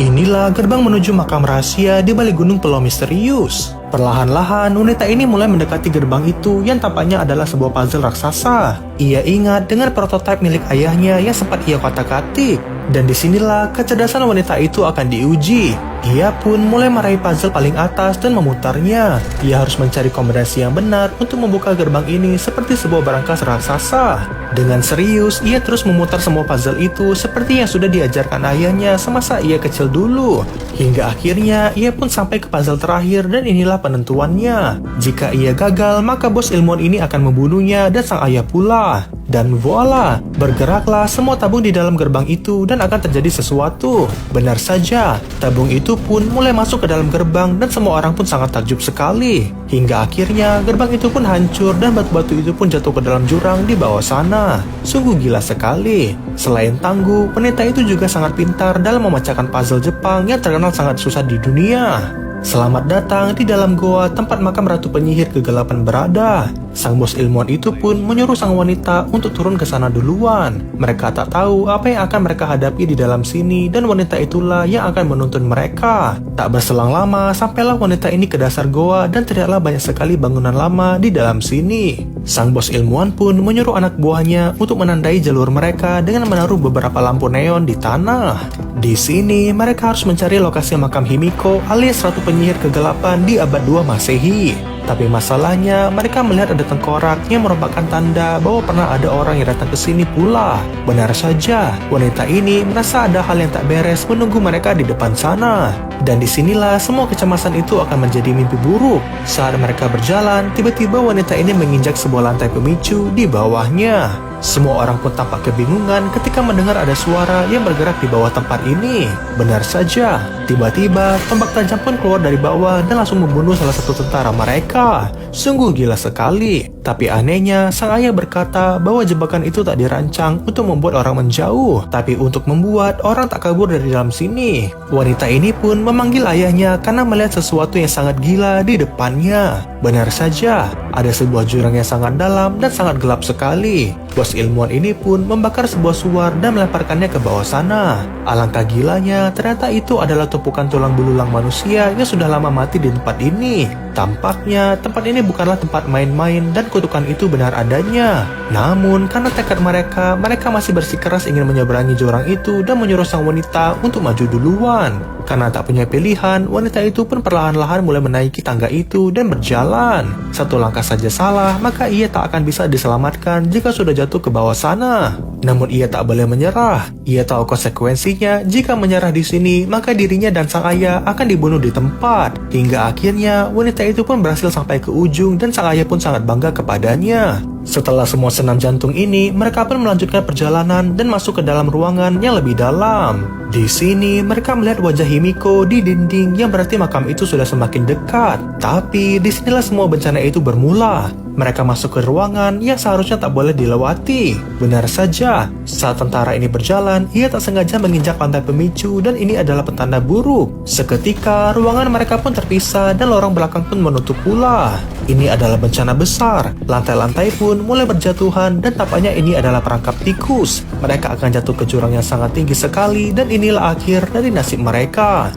Inilah gerbang menuju makam rahasia di balik gunung pulau misterius. Perlahan-lahan, wanita ini mulai mendekati gerbang itu yang tampaknya adalah sebuah puzzle raksasa. Ia ingat dengan prototipe milik ayahnya yang sempat ia kotak-katik. Dan disinilah kecerdasan wanita itu akan diuji. Ia pun mulai meraih puzzle paling atas dan memutarnya. Ia harus mencari kombinasi yang benar untuk membuka gerbang ini seperti sebuah berangkas raksasa. Dengan serius, ia terus memutar semua puzzle itu seperti yang sudah diajarkan ayahnya semasa ia kecil dulu. Hingga akhirnya, ia pun sampai ke puzzle terakhir dan inilah penentuannya. Jika ia gagal, maka bos ilmuwan ini akan membunuhnya dan sang ayah pula. Dan voila, bergeraklah semua tabung di dalam gerbang itu dan akan terjadi sesuatu. Benar saja, tabung itu pun mulai masuk ke dalam gerbang dan semua orang pun sangat takjub sekali. Hingga akhirnya gerbang itu pun hancur dan batu-batu itu pun jatuh ke dalam jurang di bawah sana. Sungguh gila sekali. Selain tangguh, wanita itu juga sangat pintar dalam memecahkan puzzle Jepang yang terkenal sangat susah di dunia. Selamat datang di dalam goa tempat makam Ratu Penyihir Kegelapan berada. Sang bos ilmuwan itu pun menyuruh sang wanita untuk turun ke sana duluan. Mereka tak tahu apa yang akan mereka hadapi di dalam sini dan wanita itulah yang akan menuntun mereka. Tak berselang lama, sampailah wanita ini ke dasar goa dan terlihatlah banyak sekali bangunan lama di dalam sini. Sang bos ilmuwan pun menyuruh anak buahnya untuk menandai jalur mereka dengan menaruh beberapa lampu neon di tanah. Di sini, mereka harus mencari lokasi makam Himiko alias Ratu Penyihir Kegelapan di abad 2 Masehi. Tapi masalahnya, mereka melihat ada tengkorak yang merupakan tanda bahwa pernah ada orang yang datang ke sini pula. Benar saja, wanita ini merasa ada hal yang tak beres menunggu mereka di depan sana. Dan disinilah semua kecemasan itu akan menjadi mimpi buruk. Saat mereka berjalan, tiba-tiba wanita ini menginjak sebuah lantai pemicu di bawahnya. Semua orang pun tampak kebingungan ketika mendengar ada suara yang bergerak di bawah tempat ini. Benar saja, tiba-tiba tombak tajam pun keluar dari bawah dan langsung membunuh salah satu tentara mereka. Sungguh gila sekali. Tapi anehnya, sang ayah berkata bahwa jebakan itu tak dirancang untuk membuat orang menjauh, tapi untuk membuat orang tak kabur dari dalam sini. Wanita ini pun memanggil ayahnya karena melihat sesuatu yang sangat gila di depannya. Benar saja, ada sebuah jurang yang sangat dalam dan sangat gelap sekali. Bos ilmuwan ini pun membakar sebuah suar dan melemparkannya ke bawah sana. Alangkah gilanya, ternyata itu adalah tumpukan tulang belulang manusia yang sudah lama mati di tempat ini. Tampaknya tempat ini bukanlah tempat main-main dan kutukan itu benar adanya. Namun karena tekad mereka masih bersikeras ingin menyeberangi jurang itu dan menyuruh sang wanita untuk maju duluan. Karena tak punya pilihan, wanita itu pun perlahan-lahan mulai menaiki tangga itu dan berjalan. Satu langkah saja salah, maka ia tak akan bisa diselamatkan jika sudah jatuh ke bawah sana. Namun ia tak boleh menyerah. Ia tahu konsekuensinya, jika menyerah di sini, maka dirinya dan sang ayah akan dibunuh di tempat. Hingga akhirnya, wanita itu pun berhasil sampai ke ujung dan sang ayah pun sangat bangga kepadanya. Setelah semua senam jantung ini, mereka pun melanjutkan perjalanan dan masuk ke dalam ruangan yang lebih dalam. Di sini, mereka melihat wajah Himiko di dinding yang berarti makam itu sudah semakin dekat. Tapi, disinilah semua bencana itu bermula. Mereka masuk ke ruangan yang seharusnya tak boleh dilewati. Benar saja, saat tentara ini berjalan, ia tak sengaja menginjak lantai pemicu dan ini adalah petanda buruk. Seketika, ruangan mereka pun terpisah dan lorong belakang pun menutup pula. Ini adalah bencana besar. Lantai-lantai pun mulai berjatuhan dan tampaknya ini adalah perangkap tikus. Mereka akan jatuh ke jurang yang sangat tinggi sekali dan inilah akhir dari nasib mereka.